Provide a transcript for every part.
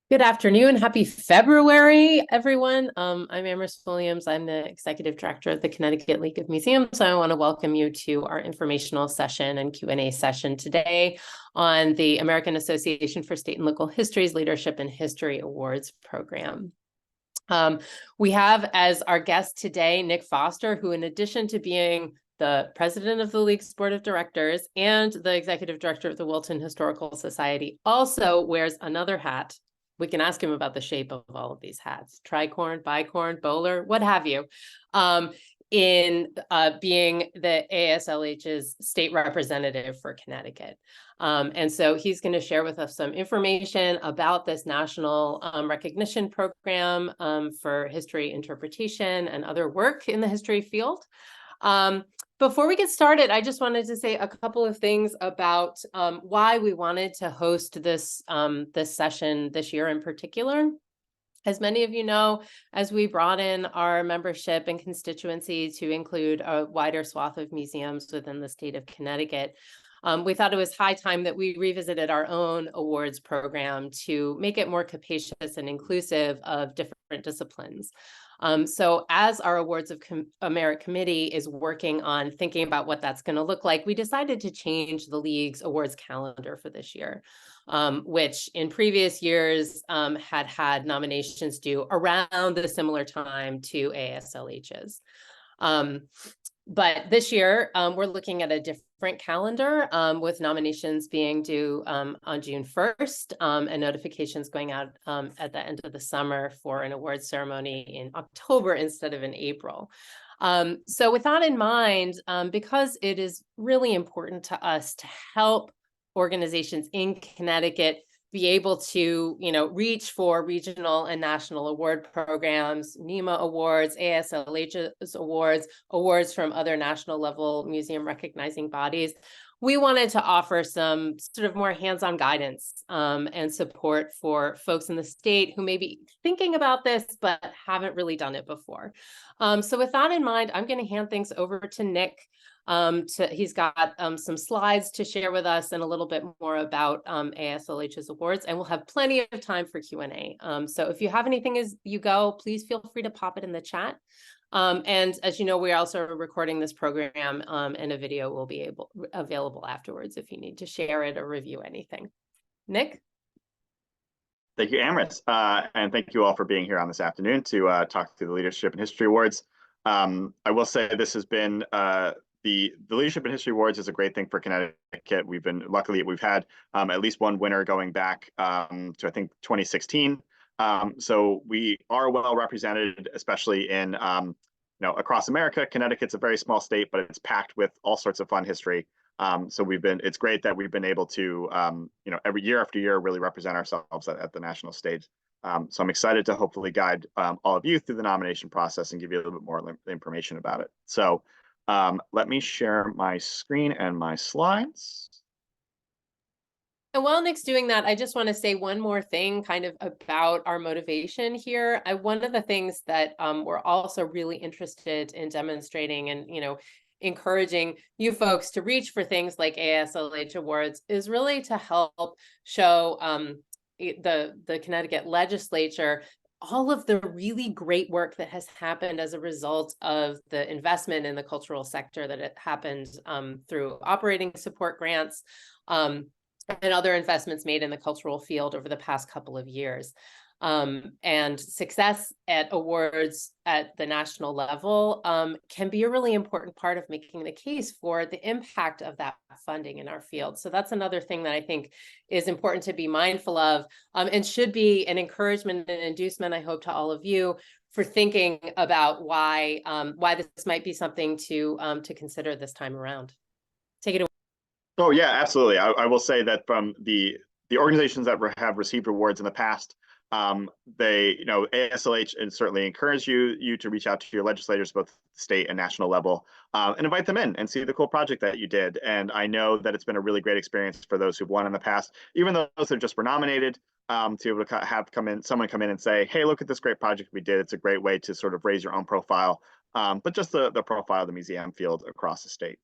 Good afternoon. Happy February, everyone. I'm Amherst Williams. I'm the Executive Director of the Connecticut League of Museums. So I want to welcome you to our informational session and Q&A session today on the American Association for State and Local History's Leadership in History Awards program. We have as our guest today, Nick Foster, who in addition to being the president of the League's board of directors and the executive director of the Wilton Historical Society, also wears another hat. We can ask him about the shape of all of these hats, tricorn, bicorn, bowler, what have you, in being the AASLH's state representative for Connecticut. And so he's going to share with us some information about this national recognition program for history interpretation and other work in the history field. Before we get started, I just wanted to say a couple of things about why we wanted to host this session this year in particular. As many of you know, as we brought in our membership and constituency to include a wider swath of museums within the state of Connecticut, we thought it was high time that we revisited our own awards program to make it more capacious and inclusive of different disciplines. So as our Awards of Merit Committee is working on thinking about what that's going to look like, we decided to change the League's awards calendar for this year, which in previous years had nominations due around the similar time to AASLH's. But this year, we're looking at a different calendar with nominations being due on June 1st and notifications going out at the end of the summer for an awards ceremony in October instead of in April. So with that in mind, because it is really important to us to help organizations in Connecticut be able to, reach for regional and national award programs, NEMA awards, AASLH's awards, awards from other national level museum recognizing bodies. We wanted to offer some sort of more hands-on guidance and support for folks in the state who may be thinking about this, but haven't really done it before. So with that in mind, I'm going to hand things over to Nick. He's got some slides to share with us and a little bit more about AASLH's awards, and we'll have plenty of time for Q&A. So if you have anything as you go, please feel free to pop it in the chat. And as you know, we're also recording this program and a video will be available afterwards if you need to share it or review anything. Nick? Thank you, Amrit. And thank you all for being here on this afternoon to talk through the Leadership and History Awards. I will say this has been the Leadership and History Awards is a great thing for Connecticut. Luckily we've had at least one winner going back to I think 2016. So we are well represented, especially in across America. Connecticut's a very small state, but it's packed with all sorts of fun history. So it's great that we've been able to every year after year really represent ourselves at the national stage. So I'm excited to hopefully guide all of you through the nomination process and give you a little bit more information about it. So let me share my screen and my slides. And while Nick's doing that, I just want to say one more thing kind of about our motivation here. One of the things that we're also really interested in demonstrating and, encouraging you folks to reach for things like AASLH awards is really to help show the Connecticut legislature all of the really great work that has happened as a result of the investment in the cultural sector that it happened through operating support grants and other investments made in the cultural field over the past couple of years. And success at awards at the national level can be a really important part of making the case for the impact of that funding in our field. So that's another thing that I think is important to be mindful of and should be an encouragement and inducement, I hope, to all of you for thinking about why this might be something to consider this time around. Take it away. Oh yeah, absolutely. I will say that from the organizations that have received awards in the past, AASLH and certainly encourage you to reach out to your legislators, both state and national level, and invite them in and see the cool project that you did. And I know that it's been a really great experience for those who've won in the past, even those that just were nominated, to be able to have someone come in and say, hey, look at this great project we did. It's a great way to sort of raise your own profile, but just the profile of the museum field across the state.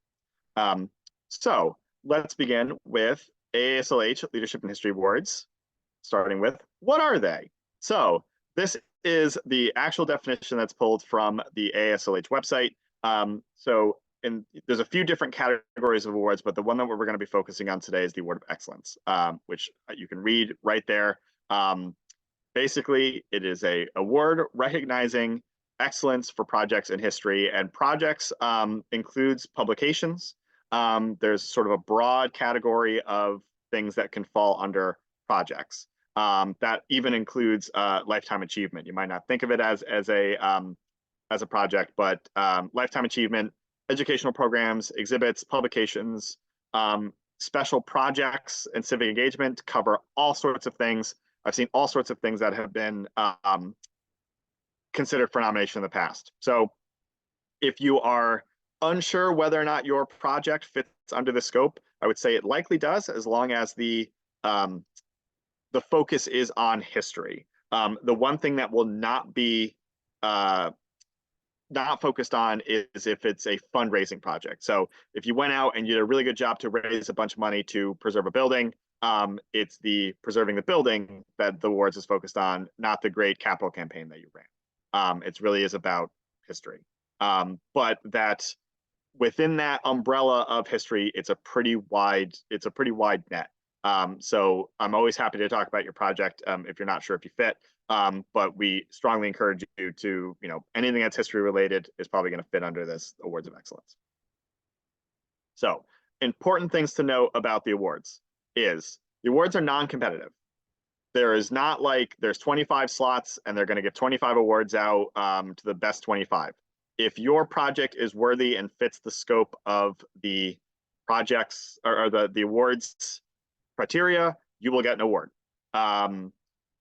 So let's begin with AASLH Leadership and History Awards. starting with what are they? So this is the actual definition that's pulled from the AASLH website. There's a few different categories of awards, but the one that we're going to be focusing on today is the Award of Excellence, which you can read right there. Basically, it is a award recognizing excellence for projects in history, and projects includes publications. There's sort of a broad category of things that can fall under projects. That even includes lifetime achievement. You might not think of it as a project, but lifetime achievement, educational programs, exhibits, publications, special projects, and civic engagement cover all sorts of things. I've seen all sorts of things that have been considered for nomination in the past. So if you are unsure whether or not your project fits under the scope, I would say it likely does, as long as the focus is on history. The one thing that will not be not focused on is if it's a fundraising project. So if you went out and you did a really good job to raise a bunch of money to preserve a building, it's the preserving the building that the awards is focused on, not the great capital campaign that you ran. It really is about history. But that within that umbrella of history, it's a pretty wide net. So I'm always happy to talk about your project if you're not sure if you fit. But we strongly encourage you to, anything that's history related is probably going to fit under this Awards of Excellence. So important things to note about the awards is the awards are non-competitive. There is not like there's 25 slots and they're going to give 25 awards out to the best 25. If your project is worthy and fits the scope of the projects or the awards criteria, you will get an award. And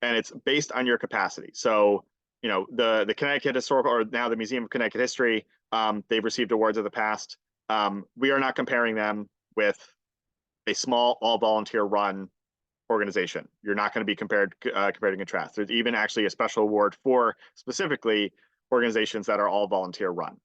it's based on your capacity. So, the Connecticut Historical, or now the Museum of Connecticut History, they've received awards in the past. We are not comparing them with a small all-volunteer run organization. You're not going to be compared and contrast. There's even actually a special award for specifically organizations that are all volunteer run.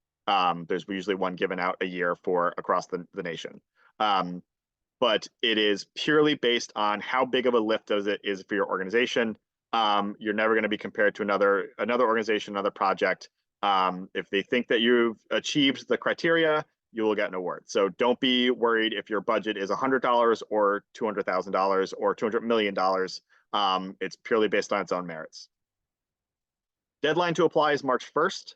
There's usually one given out a year for across the nation. But it is purely based on how big of a lift it is for your organization. You're never going to be compared to another organization, another project. If they think that you've achieved the criteria, you will get an award. So don't be worried if your budget is $100 or $200,000 or $200 million. It's purely based on its own merits. Deadline to apply is March 1st.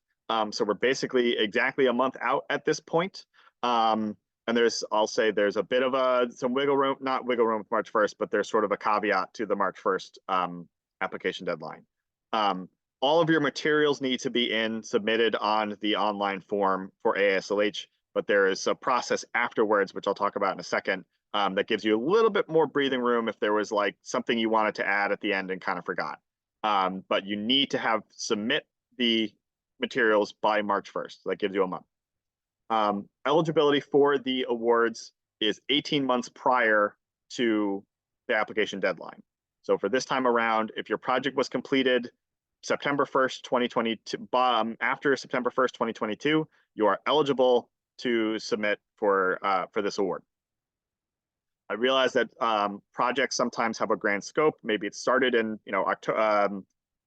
So we're basically exactly a month out at this point. And I'll say there's a bit of some wiggle room, not wiggle room with March 1st, but there's sort of a caveat to the March 1st application deadline. All of your materials need to be submitted on the online form for AASLH, but there is a process afterwards, which I'll talk about in a second, that gives you a little bit more breathing room if there was like something you wanted to add at the end and kind of forgot. But you need to submit the materials by March 1st. So that gives you a month. Eligibility for the awards is 18 months prior to the application deadline. So for this time around, if your project was completed September 1st, 2022, after September 1st, 2022, you are eligible to submit for this award. I realize that projects sometimes have a grand scope. Maybe it started in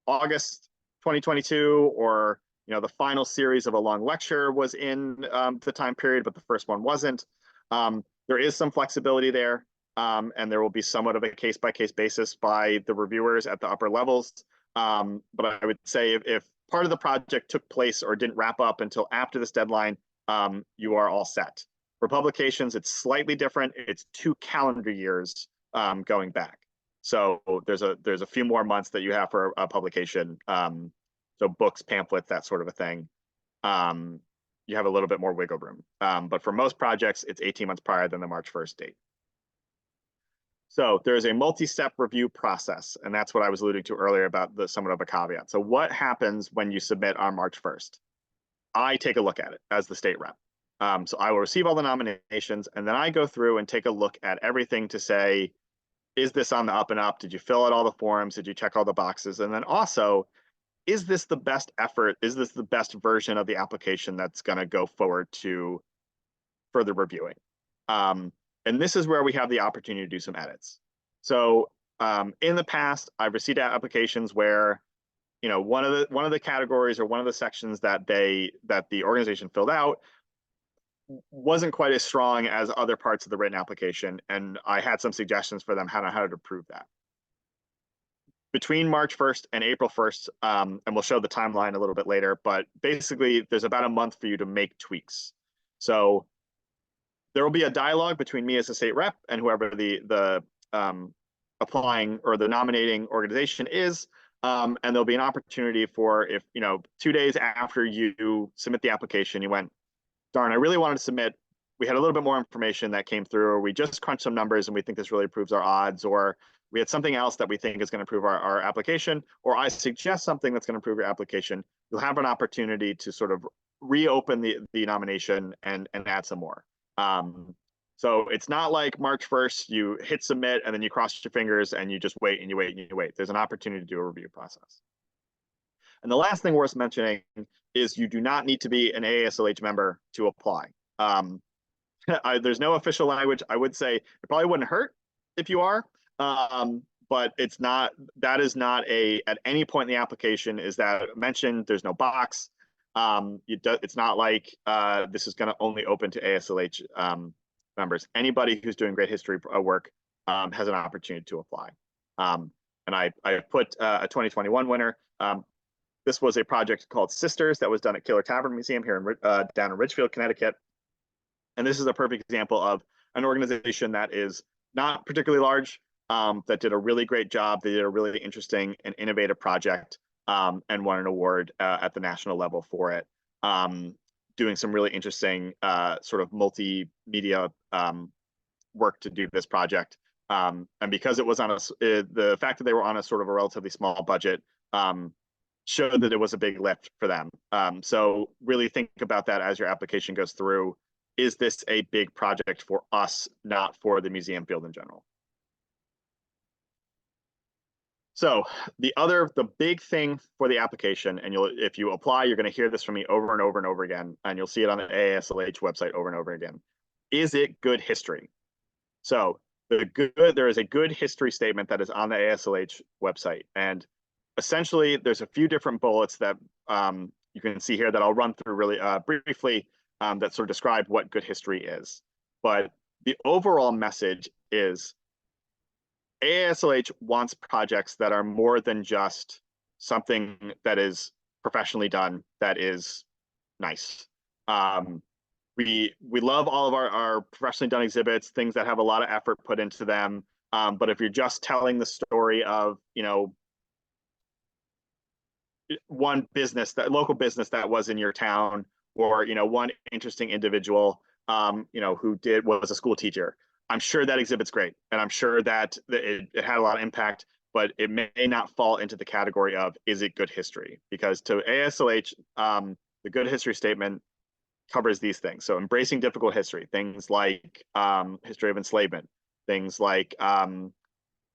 August 2022, or the final series of a long lecture was in the time period, but the first one wasn't. There is some flexibility there, and there will be somewhat of a case-by-case basis by the reviewers at the upper levels. But I would say if part of the project took place or didn't wrap up until after this deadline, you are all set. For publications, it's slightly different. It's 2 calendar years going back. So there's a few more months that you have for a publication. So books, pamphlets, that sort of a thing. You have a little bit more wiggle room. But for most projects, it's 18 months prior than the March 1st date. So there's a multi-step review process, and that's what I was alluding to earlier about somewhat of a caveat. So what happens when you submit on March 1st? I take a look at it as the state rep. So I will receive all the nominations, and then I go through and take a look at everything to say, is this on the up and up? Did you fill out all the forms? Did you check all the boxes? And then also, is this the best effort? Is this the best version of the application that's going to go forward to further reviewing? And this is where we have the opportunity to do some edits. So In the past, I've received applications where, you know, one of the categories or one of the sections that the organization filled out wasn't quite as strong as other parts of the written application, and I had some suggestions for them how to improve that. Between March 1st and April 1st, and we'll show the timeline a little bit later, but basically there's about a month for you to make tweaks. So there will be a dialogue between me as a state rep and whoever the applying or the nominating organization is. And there'll be an opportunity for, if, you know, 2 days after you submit the application, you went, darn, I really wanted to submit. We had a little bit more information that came through, or we just crunched some numbers and we think this really improves our odds, or we had something else that we think is going to improve our application, or I suggest something that's going to improve your application. You'll have an opportunity to sort of reopen the nomination and add some more. So it's not like March 1st, you hit submit and then you cross your fingers and you just wait and you wait and you wait. There's an opportunity to do a review process. And the last thing worth mentioning is you do not need to be an AASLH member to apply. There's no official language. I would say it probably wouldn't hurt if you are, but it's not, that is not at any point in the application is that mentioned. There's no box. It's not like this is going to only open to AASLH members. Anybody who's doing great history work has an opportunity to apply. And I put a 2021 winner. This was a project called Sisters that was done at Killer Tavern Museum here in down in Ridgefield, Connecticut. And this is a perfect example of an organization that is not particularly large, that did a really great job. They did a really interesting and innovative project, and won an award at the national level for it, doing some really interesting sort of multimedia work to do this project. And because it was on the fact that they were on a sort of a relatively small budget, showed that it was a big lift for them. So really think about that as your application goes through. Is this a big project for us, not for the museum field in general? So the big thing for the application, and if you apply, you're going to hear this from me over and over and over again, and you'll see it on the AASLH website over and over again. Is it good history? So there is a good history statement that is on the AASLH website, and essentially there's a few different bullets that you can see here that I'll run through really briefly, that sort of describe what good history is. But the overall message is AASLH wants projects that are more than just something that is professionally done, that is nice. We love all of our professionally done exhibits, things that have a lot of effort put into them. But if you're just telling the story of, you know, one business, that local business that was in your town, or, you know, one interesting individual, you know, who was a school teacher, I'm sure that exhibit's great, and I'm sure that it had a lot of impact, but it may not fall into the category of, is it good history? Because to AASLH, the good history statement covers these things. So embracing difficult history, things like history of enslavement, things like, you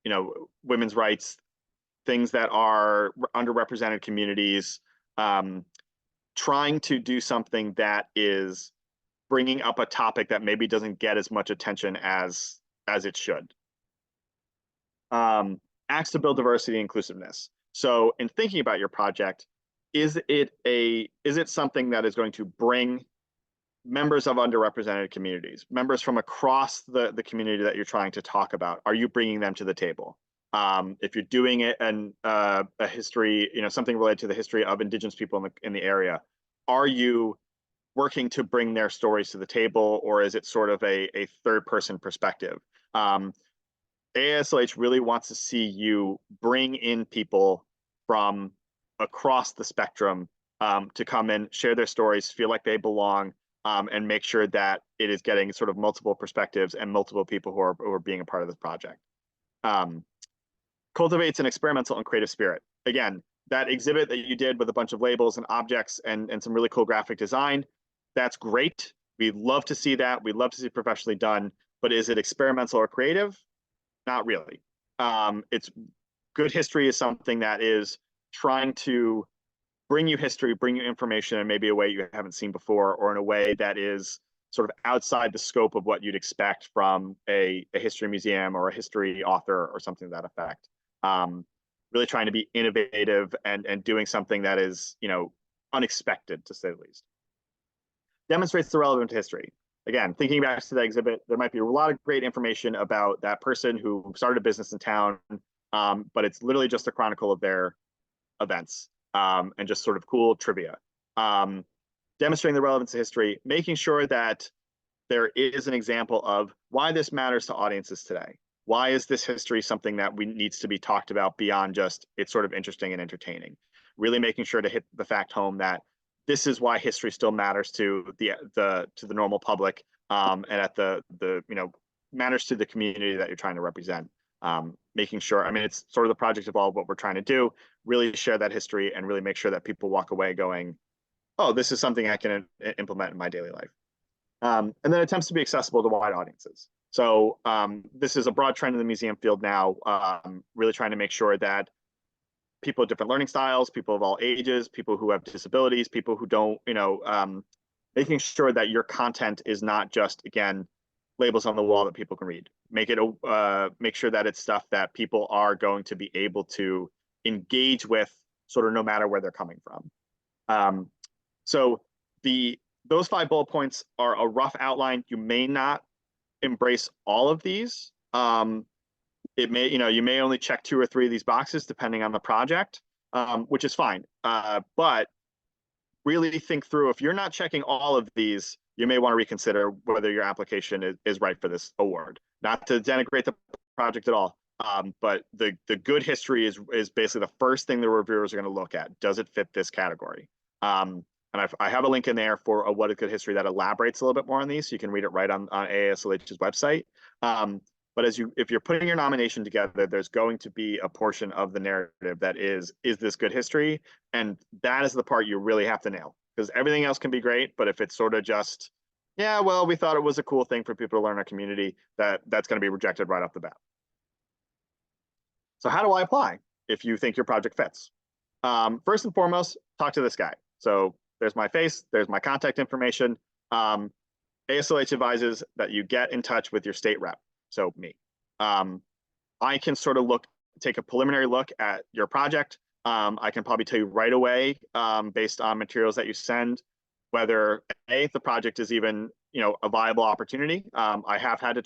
know, women's rights, things that are underrepresented communities, trying to do something that is bringing up a topic that maybe doesn't get as much attention as it should. Acts to build diversity and inclusiveness. So in thinking about your project, is it something that is going to bring members of underrepresented communities, members from across the community that you're trying to talk about? Are you bringing them to the table? If you're doing it and a history, you know, something related to the history of Indigenous people in the area, are you working to bring their stories to the table, or is it sort of a third person perspective? AASLH really wants to see you bring in people from across the spectrum to come in, share their stories, feel like they belong, and make sure that it is getting sort of multiple perspectives and multiple people who are being a part of this project. Cultivates an experimental and creative spirit. Again, that exhibit that you did with a bunch of labels and objects and some really cool graphic design, that's great. We'd love to see that. We'd love to see it professionally done, but is it experimental or creative? Not really. It's good history is something that is trying to bring you history, bring you information in maybe a way you haven't seen before, or in a way that is sort of outside the scope of what you'd expect from a history museum or a history author or something to that effect. Really trying to be innovative and doing something that is, unexpected, to say the least. Demonstrates the relevance to history. Again, thinking back to the exhibit, there might be a lot of great information about that person who started a business in town, but it's literally just a chronicle of their events, and just sort of cool trivia. Demonstrating the relevance of history, making sure that there is an example of why this matters to audiences today. Why is this history something that needs to be talked about beyond just it's sort of interesting and entertaining? Really making sure to hit the fact home that this is why history still matters to the normal public, and at the matters to the community that you're trying to represent. Making sure, I mean, it's sort of the project of all of what we're trying to do, really share that history and really make sure that people walk away going, oh, this is something I can implement in my daily life. And then attempts to be accessible to wide audiences. So this is a broad trend in the museum field now, really trying to make sure that people with different learning styles, people of all ages, people who have disabilities, people who don't, making sure that your content is not just, again, labels on the wall that people can read. Make sure that it's stuff that people are going to be able to engage with, sort of no matter where they're coming from. So those 5 bullet points are a rough outline. You may not embrace all of these. It may, you may only check 2 or 3 of these boxes depending on the project, which is fine. But really think through, if you're not checking all of these, you may want to reconsider whether your application is right for this award. Not to denigrate the project at all, but the good history is basically the first thing the reviewers are going to look at. Does it fit this category? And I have a link in there for a What is Good History that elaborates a little bit more on these, so you can read it right on AASLH's website. But if you're putting your nomination together, there's going to be a portion of the narrative that is this good history? And that is the part you really have to nail, because everything else can be great, but if it's sort of just, yeah, well, we thought it was a cool thing for people to learn our community, that's going to be rejected right off the bat. So how do I apply if you think your project fits? First and foremost, talk to this guy. So there's my face, there's my contact information. AASLH advises that you get in touch with your state rep, so me. I can sort of take a preliminary look at your project. I can probably tell you right away, based on materials that you send, whether the project is even a viable opportunity. I have had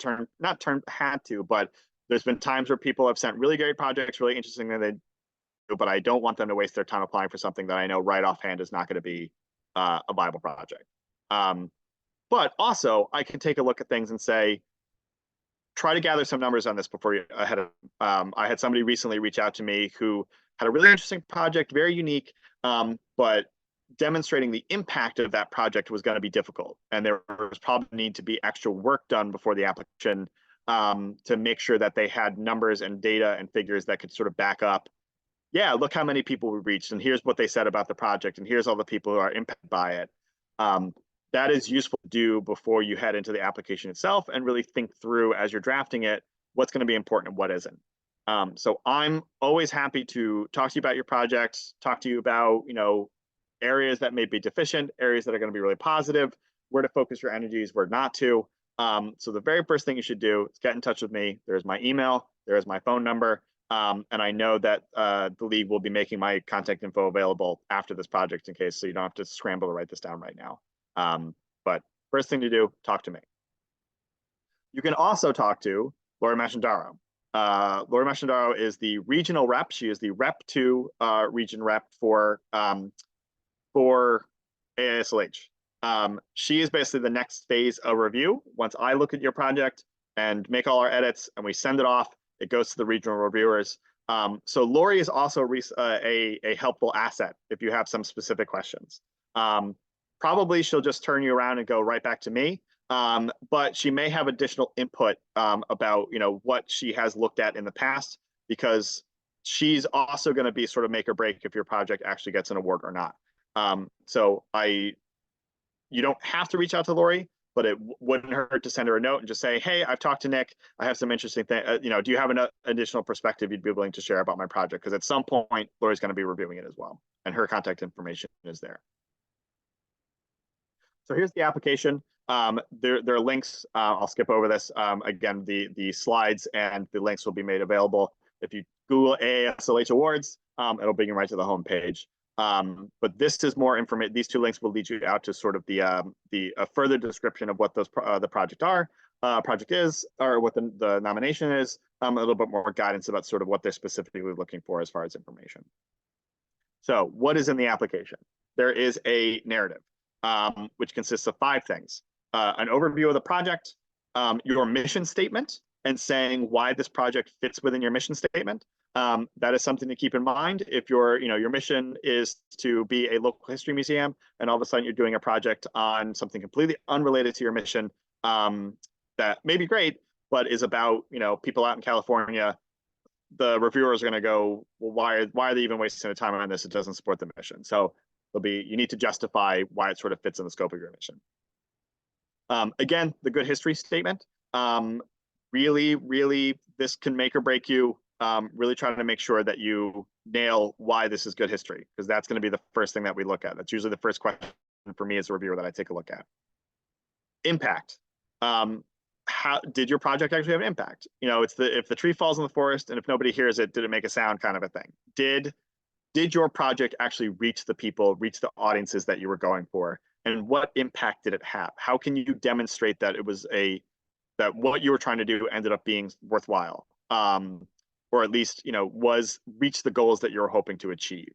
to but there's been times where people have sent really great projects, really interesting that they do, but I don't want them to waste their time applying for something that I know right offhand is not going to be a viable project. But also I can take a look at things and say, try to gather some numbers on this before you ahead of. I had somebody recently reach out to me who had a really interesting project, very unique, but demonstrating the impact of that project was going to be difficult, and there was probably need to be extra work done before the application, to make sure that they had numbers and data and figures that could sort of back up, yeah, look how many people we reached, and here's what they said about the project, and here's all the people who are impacted by it. That is useful to do before you head into the application itself, and really think through as you're drafting it, what's going to be important and what isn't. So I'm always happy to talk to you about your projects, talk to you about, areas that may be deficient, areas that are going to be really positive, where to focus your energies, where not to. So the very first thing you should do is get in touch with me. There's my email, there's my phone number. And I know that the league will be making my contact info available after this project in case, so you don't have to scramble to write this down right now. But first thing to do, talk to me. You can also talk to Lori Mashandaro. Lori Mashandaro is the regional rep. She is the Rep 2 region rep for AASLH. She is basically the next phase of review. Once I look at your project and make all our edits and we send it off, it goes to the regional reviewers. So Lori is also a helpful asset if you have some specific questions. Probably she'll just turn you around and go right back to me. But she may have additional input about what she has looked at in the past, because she's also going to be sort of make or break if your project actually gets an award or not. So you don't have to reach out to Lori, but it wouldn't hurt to send her a note and just say, hey, I've talked to Nick. I have some interesting things. Do you have an additional perspective you'd be willing to share about my project? Because at some point, Lori's going to be reviewing it as well, and her contact information is there. So here's the application. There are links. I'll skip over this. Again, the slides and the links will be made available. If you Google AASLH Awards, it'll bring you right to the homepage. But this is more information. These two links will lead you out to sort of the further description of what those the project is, or what the nomination is. A little bit more guidance about sort of what they're specifically looking for as far as information. So, what is in the application? There is a narrative, which consists of 5 things: an overview of the project, your mission statement, and saying why this project fits within your mission statement. That is something to keep in mind. If your mission is to be a local history museum, and all of a sudden you're doing a project on something completely unrelated to your mission, that may be great, but is about people out in California, the reviewers are going to go, well, why are they even wasting their time on this? It doesn't support the mission. So you need to justify why it sort of fits in the scope of your mission. Again, the good history statement. Really, this can make or break you. Really trying to make sure that you nail why this is good history, because that's going to be the first thing that we look at. That's usually the first question for me as a reviewer that I take a look at. Impact. How did your project actually have an impact? It's if the tree falls in the forest and if nobody hears it, did it make a sound kind of a thing? Did your project actually reach the people, reach the audiences that you were going for? And what impact did it have? How can you demonstrate that it was that what you were trying to do ended up being worthwhile? Or at least, reach the goals that you're hoping to achieve.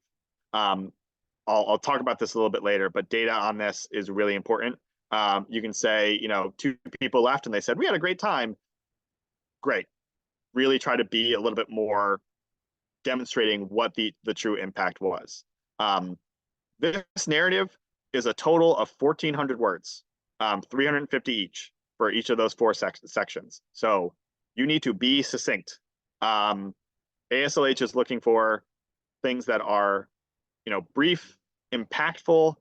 I'll talk about this a little bit later, but data on this is really important. You can say, 2 people left and they said, we had a great time. Great. Really try to be a little bit more demonstrating what the true impact was. This narrative is a total of 1,400 words, 350 each for each of those 4 sections. So you need to be succinct. AASLH is looking for things that are, brief, impactful.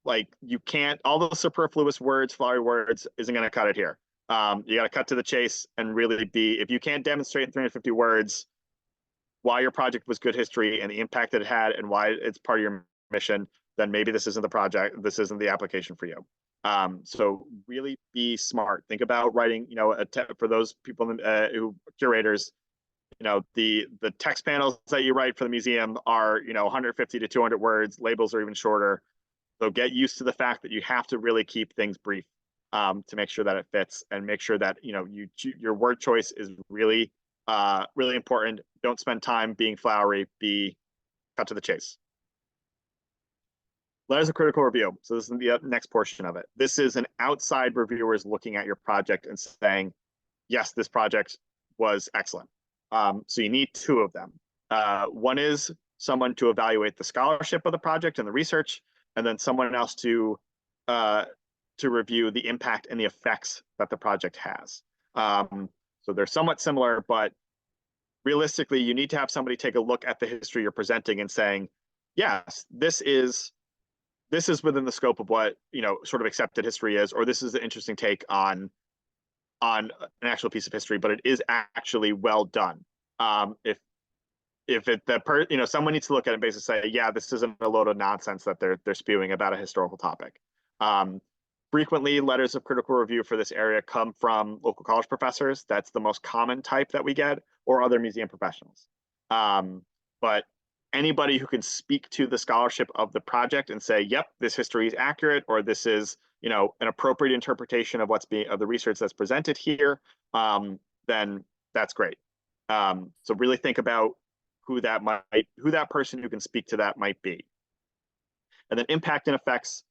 Like you can't, all those superfluous words, flowery words isn't going to cut it here. You got to cut to the chase and really if you can't demonstrate in 350 words why your project was good history and the impact that it had and why it's part of your mission, then maybe this isn't the project, this isn't the application for you. So really be smart. Think about writing, for those people who curators, the text panels that you write for the museum are, 150 to 200 words. Labels are even shorter. So get used to the fact that you have to really keep things brief to make sure that it fits, and make sure that your word choice is really really important. Don't spend time being flowery. Cut to the chase. Letters of critical review. So this is the next portion of it. This is an outside reviewers looking at your project and saying, yes, this project was excellent. So you need 2 of them. One is someone to evaluate the scholarship of the project and the research, and then someone else to review the impact and the effects that the project has. So they're somewhat similar, but realistically, you need to have somebody take a look at the history you're presenting and saying, yes, this is within the scope of what sort of accepted history is, or this is an interesting take on an actual piece of history, but it is actually well done. Someone needs to look at it and basically say, yeah, this isn't a load of nonsense that they're spewing about a historical topic. Frequently, letters of critical review for this area come from local college professors. That's the most common type that we get, or other museum professionals. But anybody who can speak to the scholarship of the project and say, yep, this history is accurate, or this is an appropriate interpretation of of the research that's presented here, then that's great. So really think about who that person who can speak to that might be. And then impact and effects,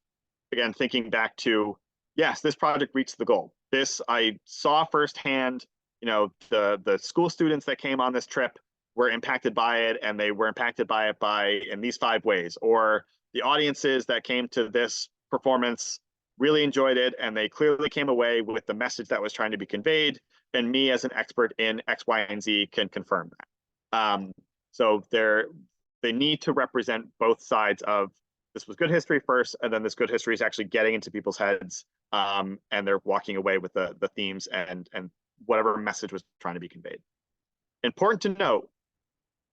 again, thinking back to, yes, this project reached the goal. This I saw firsthand, the school students that came on this trip were impacted by it, and they were impacted by it in these 5 ways. Or the audiences that came to this performance really enjoyed it, and they clearly came away with the message that was trying to be conveyed. And me as an expert in X, Y, and Z can confirm that. So they need to represent both sides of, this was good history first, and then this good history is actually getting into people's heads, and they're walking away with the themes and whatever message was trying to be conveyed. Important to note,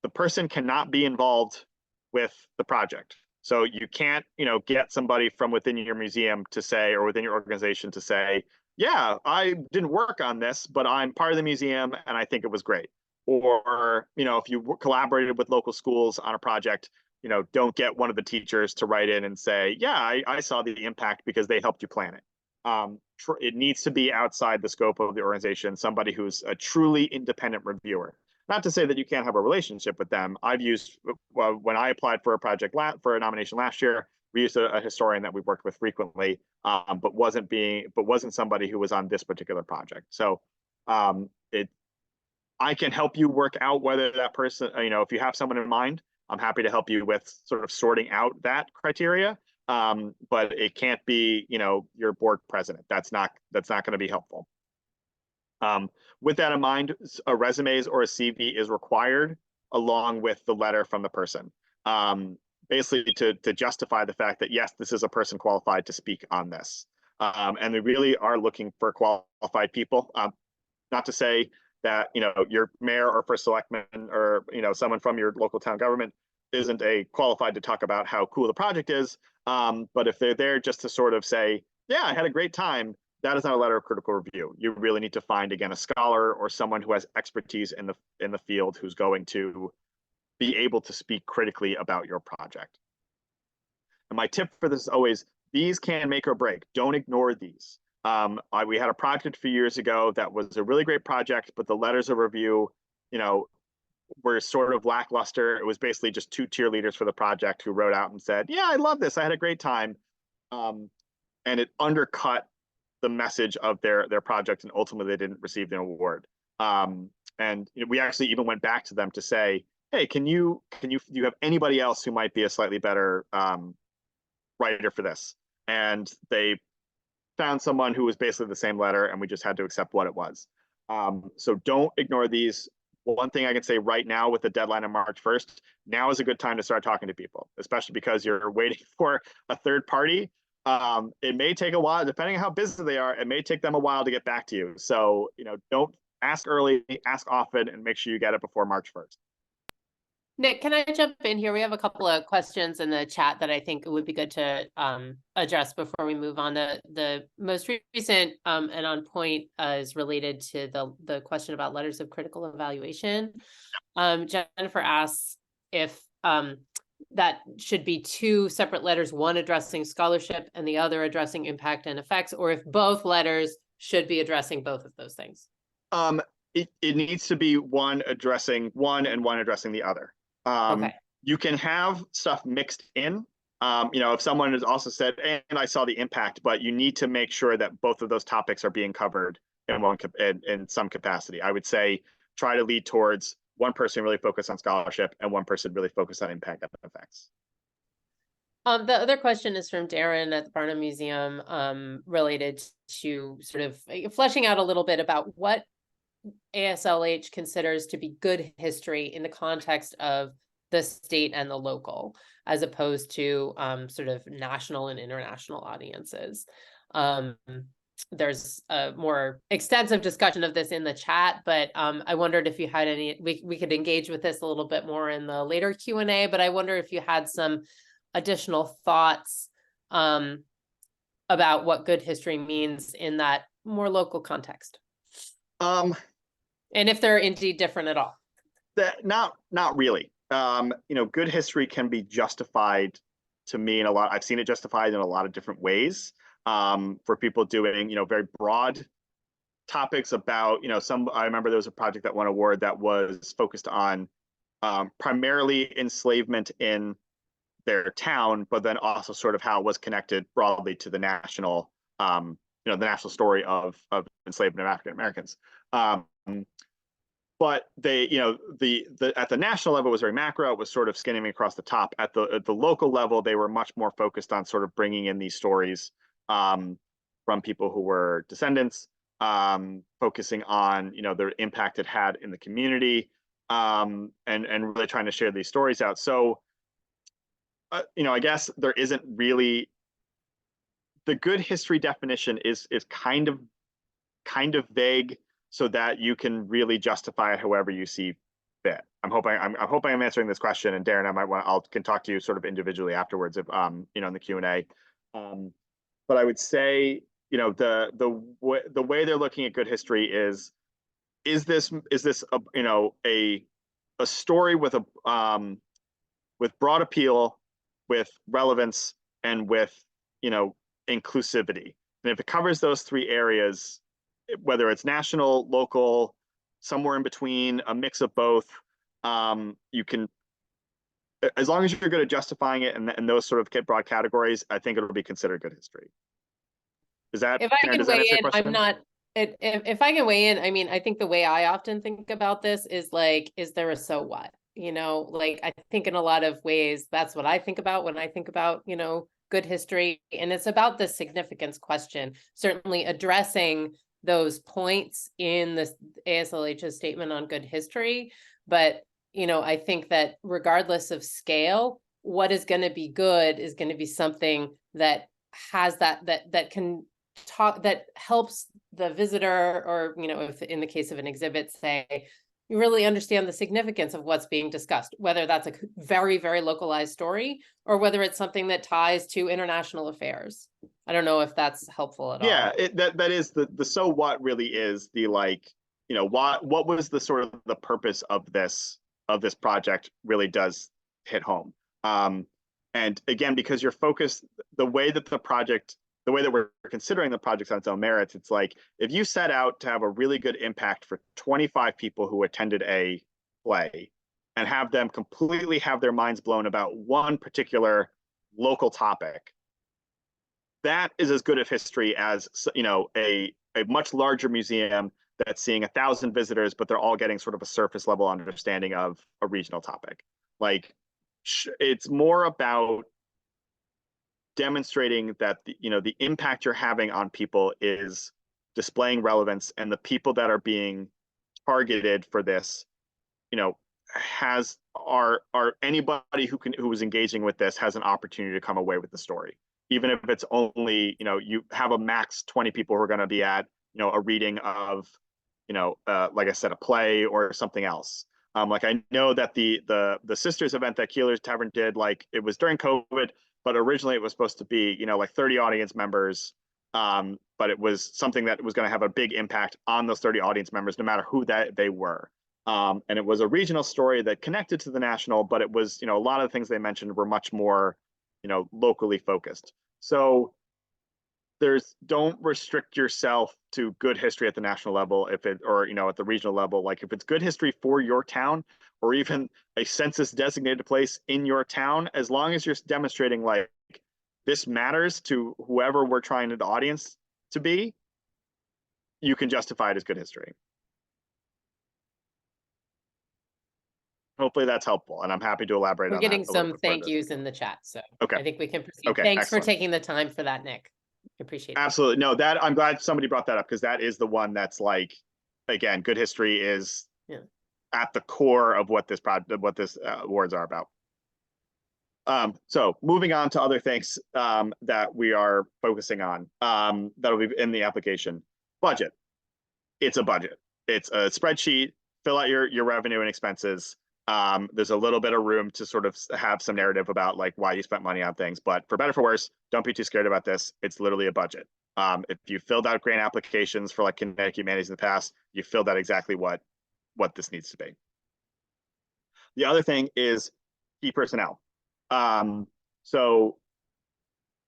the person cannot be involved with the project. So you can't, get somebody from within your museum to say, or within your organization to say, yeah, I didn't work on this, but I'm part of the museum and I think it was great. Or, if you collaborated with local schools on a project, don't get one of the teachers to write in and say, yeah, I saw the impact because they helped you plan it. It needs to be outside the scope of the organization, somebody who's a truly independent reviewer. Not to say that you can't have a relationship with them. I've used, when I applied for a project for a nomination last year, we used a historian that we've worked with frequently, but wasn't somebody who was on this particular project. So I can help you work out whether that person, if you have someone in mind, I'm happy to help you with sort of sorting out that criteria. But it can't be, your board president. That's not going to be helpful. With that in mind, a resumes or a CV is required along with the letter from the person. Basically to justify the fact that, yes, this is a person qualified to speak on this. And they really are looking for qualified people. Not to say that, your mayor or first selectman or, someone from your local town government isn't qualified to talk about how cool the project is. But if they're there just to sort of say, yeah, I had a great time, that is not a letter of critical review. You really need to find, again, a scholar or someone who has expertise in the field who's going to be able to speak critically about your project. And my tip for this is always, these can make or break. Don't ignore these. We had a project a few years ago that was a really great project, but the letters of review, were sort of lackluster. It was basically just two cheerleaders for the project who wrote out and said, yeah, I love this. I had a great time. And it undercut the message of their project, and ultimately they didn't receive an award. And we actually even went back to them to say, hey, do you have anybody else who might be a slightly better writer for this? And they found someone who was basically the same letter, and we just had to accept what it was. So don't ignore these. One thing I can say right now, with the deadline on March 1st, now is a good time to start talking to people, especially because you're waiting for a third party. It may take a while, depending on how busy they are. It may take them a while to get back to you. So, don't ask early, ask often, and make sure you get it before March 1st. Nick, can I jump in here? We have a couple of questions in the chat that I think it would be good to address before we move on. The most recent and on point is related to the question about letters of critical evaluation. Jennifer asks if that should be two separate letters, one addressing scholarship and the other addressing impact and effects, or if both letters should be addressing both of those things. It needs to be one addressing one and one addressing the other. Okay. You can have stuff mixed in. If someone has also said, and I saw the impact, but you need to make sure that both of those topics are being covered in some capacity. I would say try to lead towards one person really focus on scholarship and one person really focus on impact and effects. The other question is from Darren at the Barnum Museum, related to sort of fleshing out a little bit about what AASLH considers to be good history in the context of the state and the local, as opposed to sort of national and international audiences. There's a more extensive discussion of this in the chat, but I wondered if you had any, we could engage with this a little bit more in the later Q&A, but I wonder if you had some additional thoughts about what good history means in that more local context. And if they're indeed different at all. Not really. Good history can be justified, to me, in a lot. I've seen it justified in a lot of different ways. For people doing, very broad topics about, I remember there was a project that won an award that was focused on primarily enslavement in their town, but then also sort of how it was connected broadly to the national, the national story of enslavement of African Americans. But they, at the national level, it was very macro. It was sort of skimming across the top. At the local level, they were much more focused on sort of bringing in these stories from people who were descendants, focusing on the impact it had in the community, and really trying to share these stories out. So, I guess there isn't really, the good history definition is kind of vague, so that you can really justify it however you see fit. I'm hoping I'm answering this question, and Darren, can talk to you sort of individually afterwards if in the Q&A. But I would say, the way they're looking at good history is this a story with with broad appeal, with relevance, and with inclusivity. And if it covers those three areas, whether it's national, local, somewhere in between, a mix of both, you can, as long as you're good at justifying it and those sort of broad categories, I think it'll be considered good history. If I can weigh in, I'm not. If I can weigh in, I mean, I think the way I often think about this is like, is there a so what? Like I think in a lot of ways, that's what I think about when I think about, good history. And it's about the significance question, certainly addressing those points in the AASLH's statement on good history. But, I think that regardless of scale, what is going to be good is going to be something that has that can talk, that helps the visitor, or if in the case of an exhibit, say, you really understand the significance of what's being discussed, whether that's a very, very localized story or whether it's something that ties to international affairs. I don't know if that's helpful at all. Yeah, that is the so what really is the, like, what was the sort of the purpose of this project really does hit home. And again, because you're focused, the way that we're considering the project on its own merits, it's like, if you set out to have a really good impact for 25 people who attended a play and have them completely have their minds blown about one particular local topic, that is as good of history as, a much larger museum that's seeing 1,000 visitors, but they're all getting sort of a surface level understanding of a regional topic. Like, it's more about demonstrating that the impact you're having on people is displaying relevance, and the people that are being targeted for this, are anybody who is engaging with this has an opportunity to come away with the story, even if it's only, you have a max 20 people who are going to be at a reading of like I said, a play or something else. Like, I know that the Sisters event that Keeler's Tavern did, like, it was during COVID, but originally it was supposed to be, like 30 audience members. But it was something that was going to have a big impact on those 30 audience members, no matter who they were. And it was a regional story that connected to the national, but it was, a lot of the things they mentioned were much more, locally focused. So don't restrict yourself to good history at the national level or at the regional level. Like, if it's good history for your town, or even a census designated place in your town, as long as you're demonstrating like this matters to whoever we're trying the audience to be, you can justify it as good history. Hopefully that's helpful, and I'm happy to elaborate on that. We're getting some thank yous in the chat, so okay. I think we can proceed. Okay, thanks excellent. for taking the time for that, Nick. Appreciate it. Absolutely. No, that I'm glad somebody brought that up, because that is the one that's like, again, good history is at the core of what this awards are about. So moving on to other things that we are focusing on, that'll be in the application. Budget. It's a budget. It's a spreadsheet. Fill out your revenue and expenses. There's a little bit of room to sort of have some narrative about like why you spent money on things, but for better or for worse, don't be too scared about this. It's literally a budget. If you filled out grant applications for like Connecticut Humanities in the past, you filled out exactly what this needs to be. The other thing is key personnel. So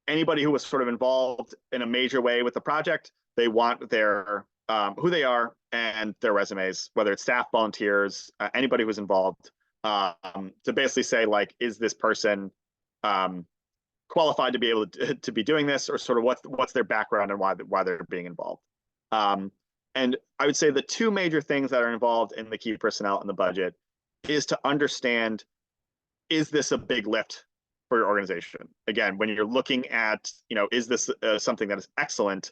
anybody who was sort of involved in a major way with the project, they want their who they are and their resumes, whether it's staff, volunteers, anybody who's involved, to basically say, like, is this person qualified to be able to be doing this, or sort of what's their background and why they're being involved. And I would say the two major things that are involved in the key personnel and the budget is to understand, is this a big lift for your organization? Again, when you're looking at, is this something that is excellent?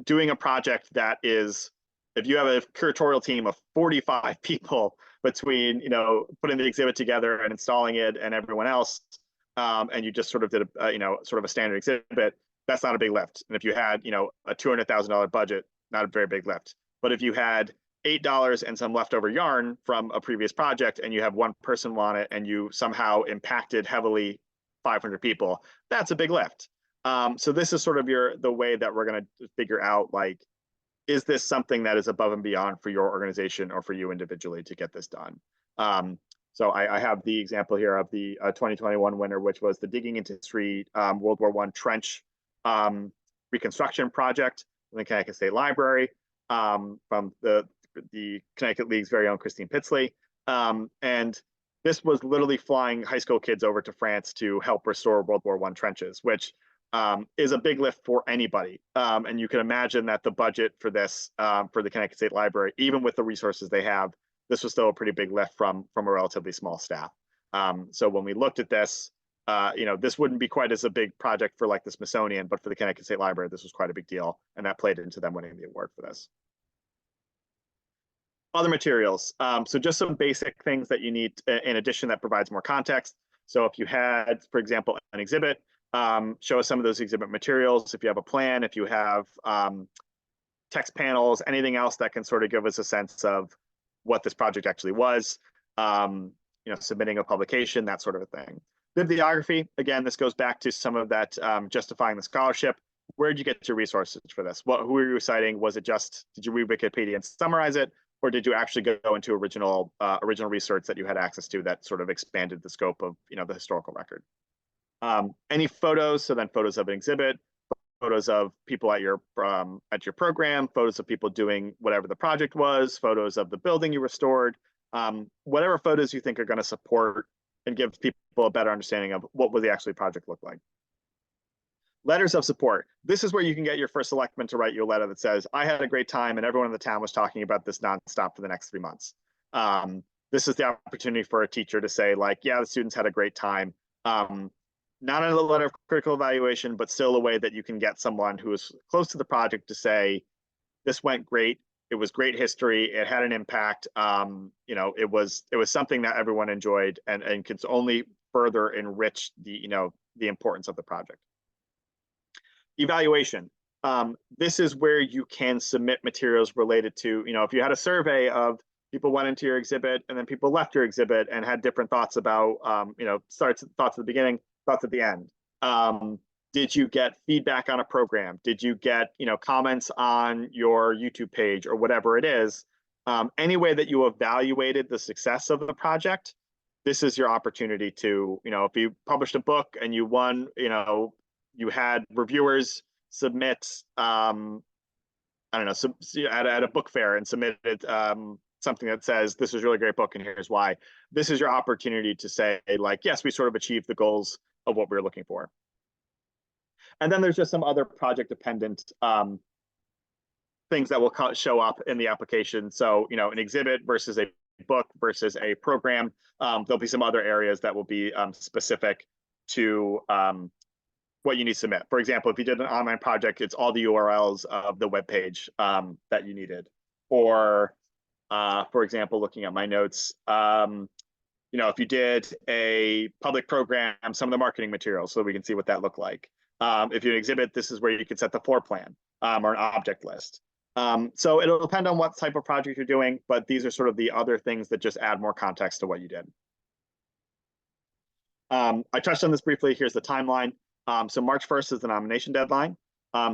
Doing a project that is, if you have a curatorial team of 45 people between, putting the exhibit together and installing it and everyone else, and you just sort of did sort of a standard exhibit, that's not a big lift. And if you had, a $200,000 budget, not a very big lift. But if you had, $8 and some leftover yarn from a previous project, and you have one person on it, and you somehow impacted heavily 500 people, that's a big lift. So this is sort of the way that we're going to figure out, like, is this something that is above and beyond for your organization or for you individually to get this done? So I have the example here of the 2021 winner, which was the Digging into History World War I trench reconstruction project in the Connecticut State Library from the Connecticut League's very own Christine Pitsley. And this was literally flying high school kids over to France to help restore World War I trenches, which is a big lift for anybody. And you can imagine that the budget for this, for the Connecticut State Library, even with the resources they have, this was still a pretty big lift from a relatively small staff. So when we looked at this, this wouldn't be quite as a big project for like the Smithsonian, but for the Connecticut State Library, this was quite a big deal. And that played into them winning the award for this. Other materials. So just some basic things that you need in addition that provides more context. So if you had, for example, an exhibit, show us some of those exhibit materials. If you have a plan, if you have text panels, anything else that can sort of give us a sense of what this project actually was, submitting a publication, that sort of a thing. Bibliography, again, this goes back to some of that justifying the scholarship. Where did you get your resources for this? Who were you citing? Was it just, did you read Wikipedia and summarize it? Or did you actually go into original research that you had access to that sort of expanded the scope of the historical record? Any photos, so then photos of an exhibit, photos of people at your program, photos of people doing whatever the project was, photos of the building you restored, whatever photos you think are going to support and give people a better understanding of what would the actual project look like. Letters of support. This is where you can get your first selectman to write you a letter that says, I had a great time and everyone in the town was talking about this nonstop for the next 3 months. This is the opportunity for a teacher to say, like, yeah, the students had a great time. Not in a letter of critical evaluation, but still a way that you can get someone who is close to the project to say, this went great. It was great history. It had an impact. It was something that everyone enjoyed and could only further enrich the importance of the project. Evaluation. This is where you can submit materials related to, if you had a survey of people went into your exhibit and then people left your exhibit and had different thoughts about, thoughts at the beginning, thoughts at the end. Did you get feedback on a program? Did you get, comments on your YouTube page or whatever it is? Any way that you evaluated the success of the project, this is your opportunity to, if you published a book and you won, you had reviewers submit, at a book fair and submitted something that says, this is a really great book and here's why. This is your opportunity to say, like, yes, we sort of achieved the goals of what we were looking for. And then there's just some other project dependent things that will show up in the application. So, an exhibit versus a book versus a program. There'll be some other areas that will be specific to what you need to submit. For example, if you did an online project, it's all the URLs of the web page that you needed. Or, for example, looking at my notes, if you did a public program, some of the marketing materials, so we can see what that looked like. If you exhibit, this is where you could set the floor plan or an object list. So it'll depend on what type of project you're doing, but these are sort of the other things that just add more context to what you did. I touched on this briefly. Here's the timeline. So March 1st is the nomination deadline.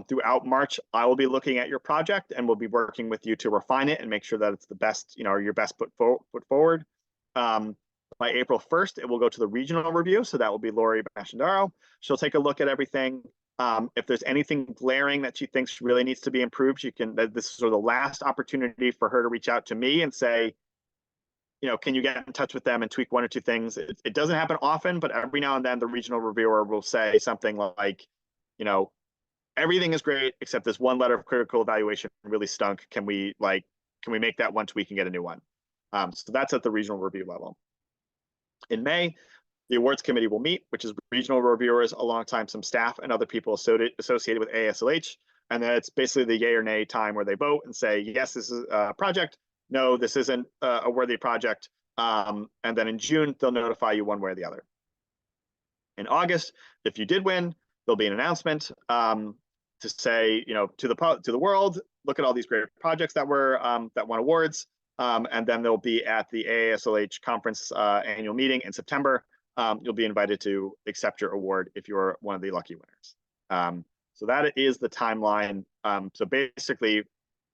Throughout March, I will be looking at your project and we'll be working with you to refine it and make sure that it's the best, your best put forward. By April 1st, it will go to the regional review. So that will be Lori Bashandaro. She'll take a look at everything. If there's anything glaring that she thinks really needs to be improved, this is sort of the last opportunity for her to reach out to me and say, can you get in touch with them and tweak one or two things? It doesn't happen often, but every now and then the regional reviewer will say something like, everything is great except this one letter of critical evaluation really stunk. Can we make that one tweak and get a new one? So that's at the regional review level. In May, the awards committee will meet, which is regional reviewers alongside some staff and other people associated with AASLH. And then it's basically the yay or nay time where they vote and say, yes, this is a project. No, this isn't a worthy project. And then in June, they'll notify you one way or the other. In August, if you did win, there'll be an announcement. to say, to the world, look at all these great projects that won awards. And then they'll be at the AASLH conference annual meeting in September. You'll be invited to accept your award if you're one of the lucky winners. So that is the timeline. So basically,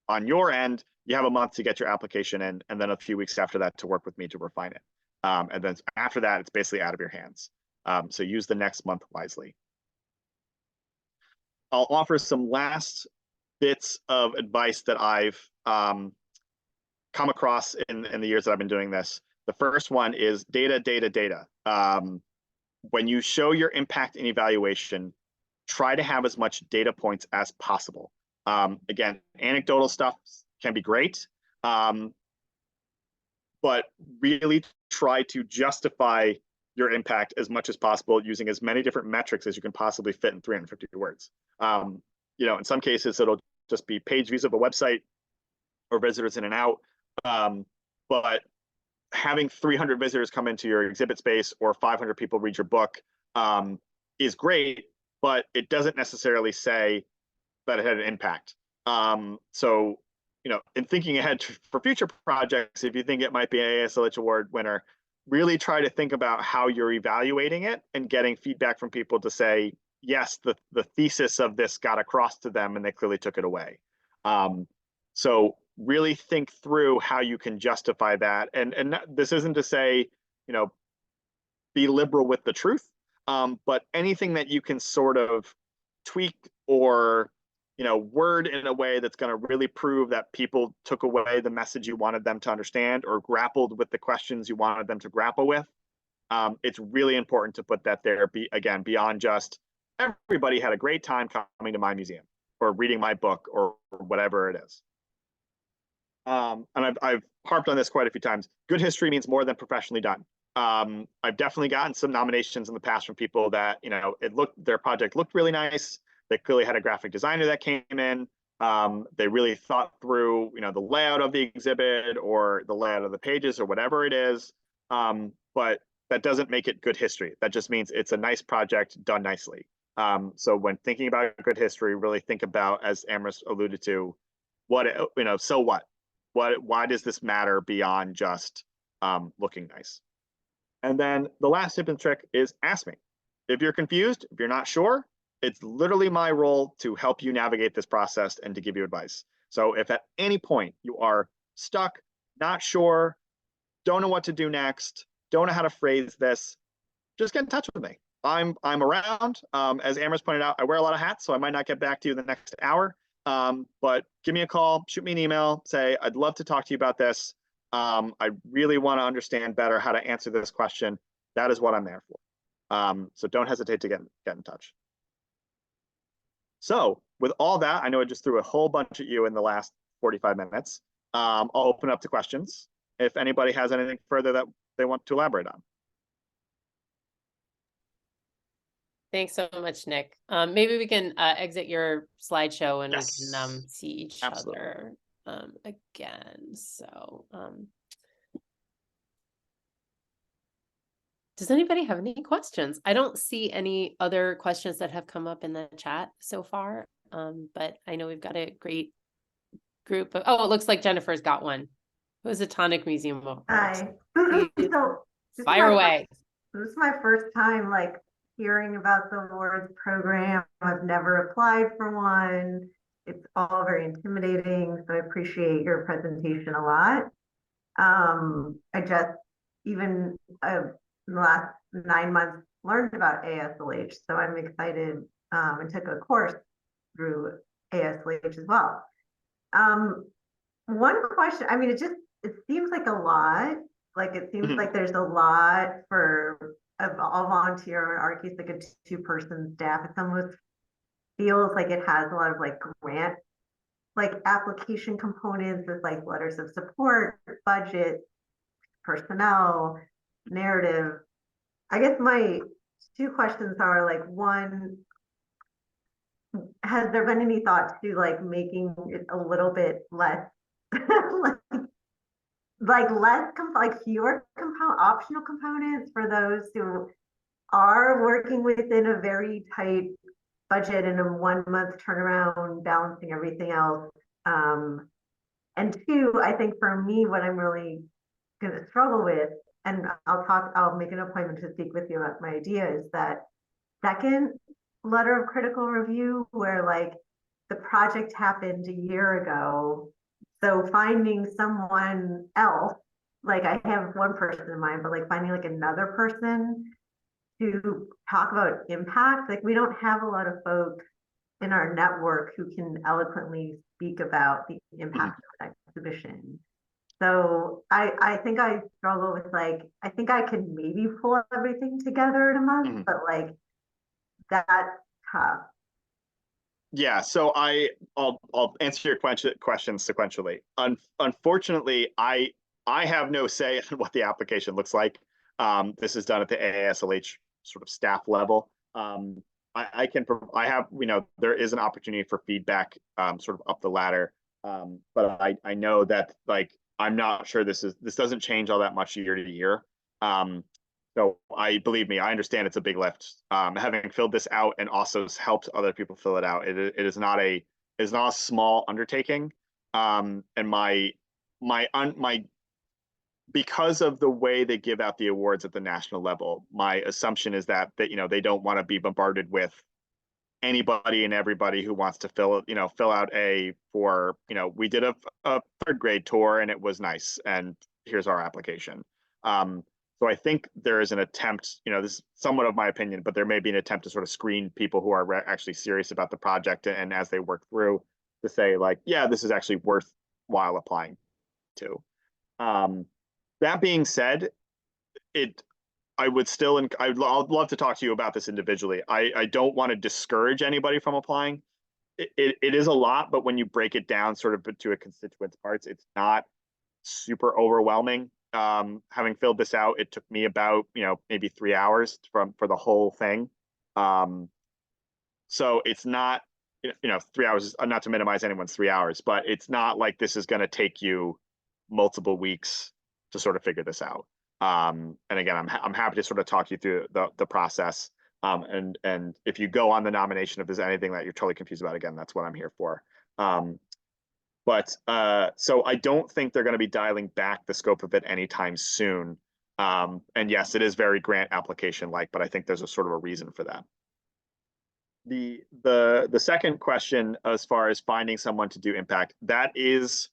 on your end, you have a month to get your application in, and then a few weeks after that to work with me to refine it. And then after that, it's basically out of your hands. So use the next month wisely. I'll offer some last bits of advice that I've come across in the years that I've been doing this. The first one is data, data, data. When you show your impact and evaluation, try to have as much data points as possible. Again, anecdotal stuff can be great, but really try to justify your impact as much as possible using as many different metrics as you can possibly fit in 350 words. In some cases, it'll just be page views of a website or visitors in and out. But having 300 visitors come into your exhibit space or 500 people read your book is great, but it doesn't necessarily say that it had an impact. So, in thinking ahead for future projects, if you think it might be an AASLH award winner, really try to think about how you're evaluating it and getting feedback from people to say, yes, the thesis of this got across to them and they clearly took it away. So really think through how you can justify that. And this isn't to say, be liberal with the truth, but anything that you can sort of tweak or, word in a way that's going to really prove that people took away the message you wanted them to understand or grappled with the questions you wanted them to grapple with. It's really important to put that there, beyond just everybody had a great time coming to my museum or reading my book or whatever it is. And I've harped on this quite a few times. Good history means more than professionally done. I've definitely gotten some nominations in the past from people that, their project looked really nice. They clearly had a graphic designer that came in. They really thought through, the layout of the exhibit or the layout of the pages or whatever it is. But that doesn't make it good history. That just means it's a nice project done nicely. So when thinking about good history, really think about, as Amherst alluded to, so what? Why does this matter beyond just looking nice? And then the last tip and trick is ask me. If you're confused, if you're not sure, it's literally my role to help you navigate this process and to give you advice. So if at any point you are stuck, not sure, don't know what to do next, don't know how to phrase this, just get in touch with me. I'm around. As Amherst pointed out, I wear a lot of hats, so I might not get back to you in the next hour. But give me a call, shoot me an email, say, I'd love to talk to you about this. I really want to understand better how to answer this question. That is what I'm there for. So don't hesitate to get in touch. So with all that, I know I just threw a whole bunch at you in the last 45 minutes. I'll open up to questions if anybody has anything further that they want to elaborate on. Thanks so much, Nick. Maybe we can exit your slideshow and Yes. we can see each other again. So does anybody have any questions? I don't see any other questions that have come up in the chat so far, but I know we've got a great group of, it looks like Jennifer's got one. Who's a Tonic Museum of Art? Hi. So fire away. This is my first time hearing about the awards program. I've never applied for one. It's all very intimidating, so I appreciate your presentation a lot. I just even in the last 9 months learned about AASLH, so I'm excited and took a course through AASLH as well. One question, it seems like a lot. It seems like there's a lot for all volunteer, in our case, a 2-person staff. It almost feels like it has a lot of grant, application components with letters of support, budget, personnel, narrative. I guess my 2 questions are one, has there been any thought to making it a little bit less fewer optional components for those who are working within a very tight budget and a 1 month turnaround, balancing everything else. And two, I think for me, what I'm really going to struggle with, and I'll make an appointment to speak with you about my idea, is that second letter of critical review where like the project happened a year ago. So finding someone else, like I have one person in mind, but like finding like another person to talk about impact, like we don't have a lot of folks in our network who can eloquently speak about the impact of that exhibition. So I think I struggle with like, I think I could maybe pull everything together in a month, but like that's tough. Yeah, so I'll answer your question sequentially. Unfortunately, I have no say in what the application looks like. This is done at the AASLH sort of staff level. I have, there is an opportunity for feedback sort of up the ladder. But I know that like I'm not sure this doesn't change all that much year to year. So believe me, I understand it's a big lift. Having filled this out and also helped other people fill it out, it is not a small undertaking. And my because of the way they give out the awards at the national level, my assumption is that they don't want to be bombarded with anybody and everybody who wants to fill out we did a third grade tour and it was nice and here's our application. So I think there is an attempt, this is somewhat of my opinion, but there may be an attempt to sort of screen people who are actually serious about the project and as they work through to say like, yeah, this is actually worthwhile applying to. That being said, I'd love to talk to you about this individually. I don't want to discourage anybody from applying. It is a lot, but when you break it down sort of to a constituent parts, it's not super overwhelming. Having filled this out, it took me about, maybe 3 hours for the whole thing. So it's not, 3 hours, not to minimize anyone's 3 hours, but it's not like this is going to take you multiple weeks to sort of figure this out. And again, I'm happy to sort of talk you through the process. And if you go on the nomination, if there's anything that you're totally confused about, again, that's what I'm here for. So I don't think they're going to be dialing back the scope of it anytime soon. And yes, it is very grant application like, but I think there's a sort of a reason for that. The second question, as far as finding someone to do impact, that is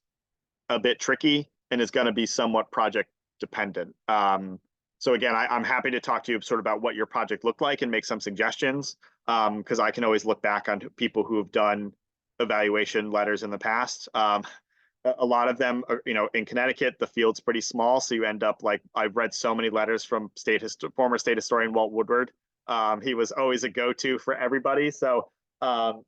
a bit tricky and is going to be somewhat project dependent. So again, I'm happy to talk to you sort of about what your project looked like and make some suggestions, because I can always look back on people who have done evaluation letters in the past. A lot of them are, in Connecticut, the field's pretty small. So you end up like, I've read so many letters from former state historian Walt Woodward. He was always a go-to for everybody. So, and,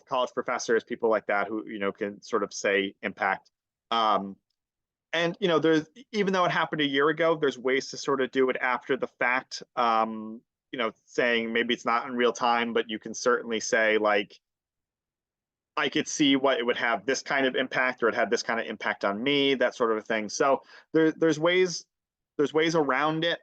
college professors, people like that who, can sort of say impact. And, there's, even though it happened a year ago, there's ways to sort of do it after the fact, saying maybe it's not in real time, but you can certainly say like, I could see what it would have this kind of impact, or it had this kind of impact on me, that sort of a thing. So there's ways around it.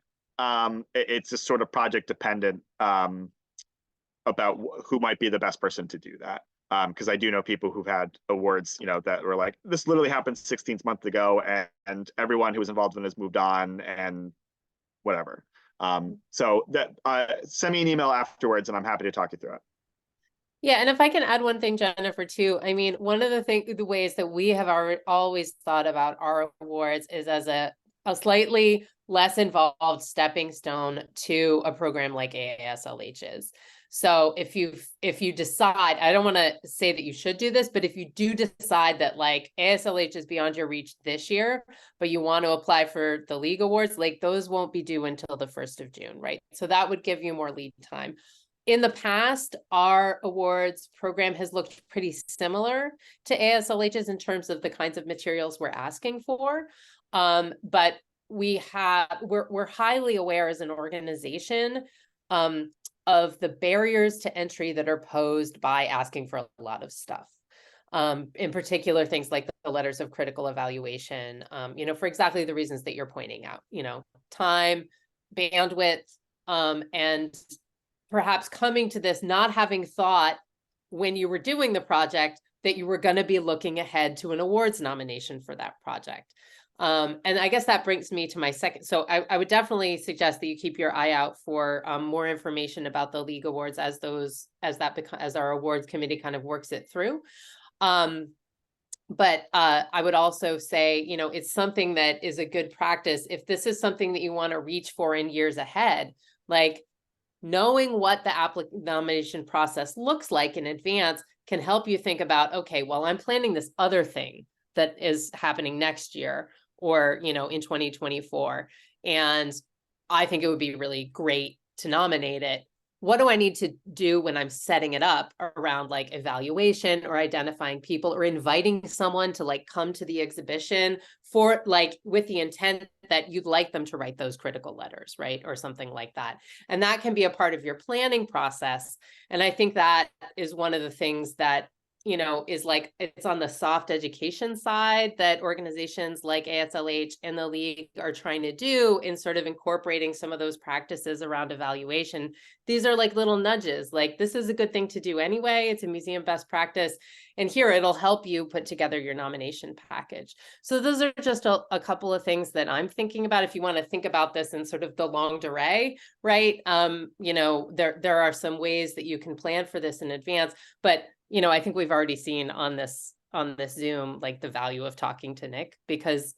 It's just sort of project dependent about who might be the best person to do that. Because I do know people who've had awards, that were like, this literally happened 16 months ago, and everyone who was involved in this moved on and whatever. So that send me an email afterwards, and I'm happy to talk you through it. Yeah, and if I can add one thing, Jennifer, too. I mean, one of the ways that we have always thought about our awards is as a slightly less involved stepping stone to a program like AASLH's. So if you decide, I don't want to say that you should do this, but if you do decide that like AASLH is beyond your reach this year, but you want to apply for the league awards, like those won't be due until the 1st of June, right? So that would give you more lead time. In the past, our awards program has looked pretty similar to AASLH's in terms of the kinds of materials we're asking for. But we're highly aware as an organization of the barriers to entry that are posed by asking for a lot of stuff. In particular, things like the letters of critical evaluation, for exactly the reasons that you're pointing out, time, bandwidth, and perhaps coming to this not having thought when you were doing the project that you were going to be looking ahead to an awards nomination for that project. And I guess that brings me to my second. So I would definitely suggest that you keep your eye out for more information about the league awards as our awards committee kind of works it through. But I would also say, you know, it's something that is a good practice. If this is something that you want to reach for in years ahead, like knowing what the nomination process looks like in advance can help you think about, okay, well, I'm planning this other thing that is happening next year or, you know, in 2024. And I think it would be really great to nominate it. What do I need to do when I'm setting it up around like evaluation or identifying people or inviting someone to like come to the exhibition for like with the intent that you'd like them to write those critical letters, right? Or something like that. And that can be a part of your planning process. And I think that is one of the things that, you know, is like, it's on the soft education side that organizations like AASLH and the league are trying to do in sort of incorporating some of those practices around evaluation. These are like little nudges, like this is a good thing to do anyway. It's a museum best practice. And here it'll help you put together your nomination package. So those are just a couple of things that I'm thinking about. If you want to think about this in sort of the longue durée, right? You know, there are some ways that you can plan for this in advance, but you know, I think we've already seen on this Zoom, like the value of talking to Nick, because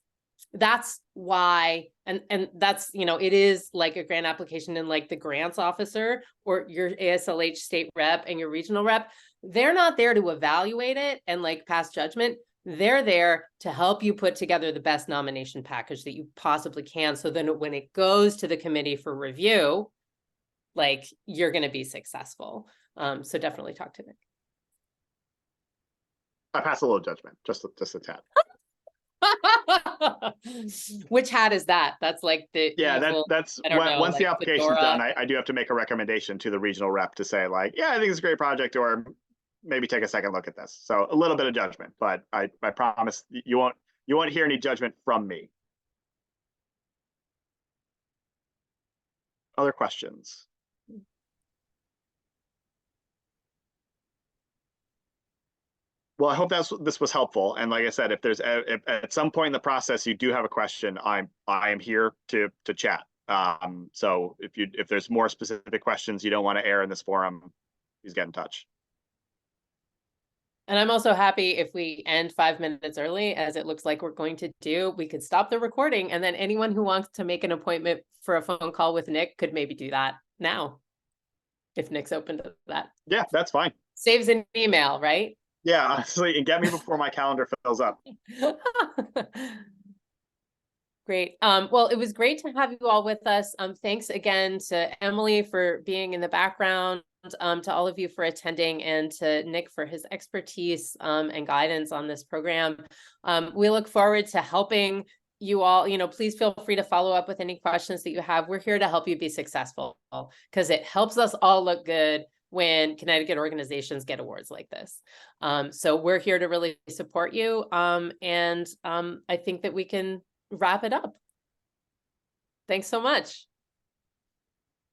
that's why, and that's, you know, it is like a grant application and like the grants officer or your AASLH state rep and your regional rep, they're not there to evaluate it and like pass judgment. They're there to help you put together the best nomination package that you possibly can. So then when it goes to the committee for review, like you're going to be successful. So definitely talk to Nick. I pass a little judgment, just a tad. Which hat is that? That's like the evil, that's once like the application's done, I do have to make a recommendation to the regional rep to say like, yeah, I think it's a great project, or maybe take a second look at this. So a little bit of judgment, but I promise you won't hear any judgment from me. Other questions? Well, I hope this was helpful. And like I said, if at some point in the process you do have a question, I am here to chat. So if there's more specific questions you don't want to air in this forum, please get in touch. And I'm also happy if we end 5 minutes early, as it looks like we're going to do. We could stop the recording, and then anyone who wants to make an appointment for a phone call with Nick could maybe do that now, if Nick's open to that. Yeah, that's fine. Saves an email, right? Yeah, honestly, and get me before my calendar fills up. Great. Well, it was great to have you all with us. Thanks again to Emily for being in the background, to all of you for attending, and to Nick for his expertise and guidance on this program. We look forward to helping you all. You know, please feel free to follow up with any questions that you have. We're here to help you be successful because it helps us all look good when Connecticut organizations get awards like this. So we're here to really support you. And I think that we can wrap it up. Thanks so much.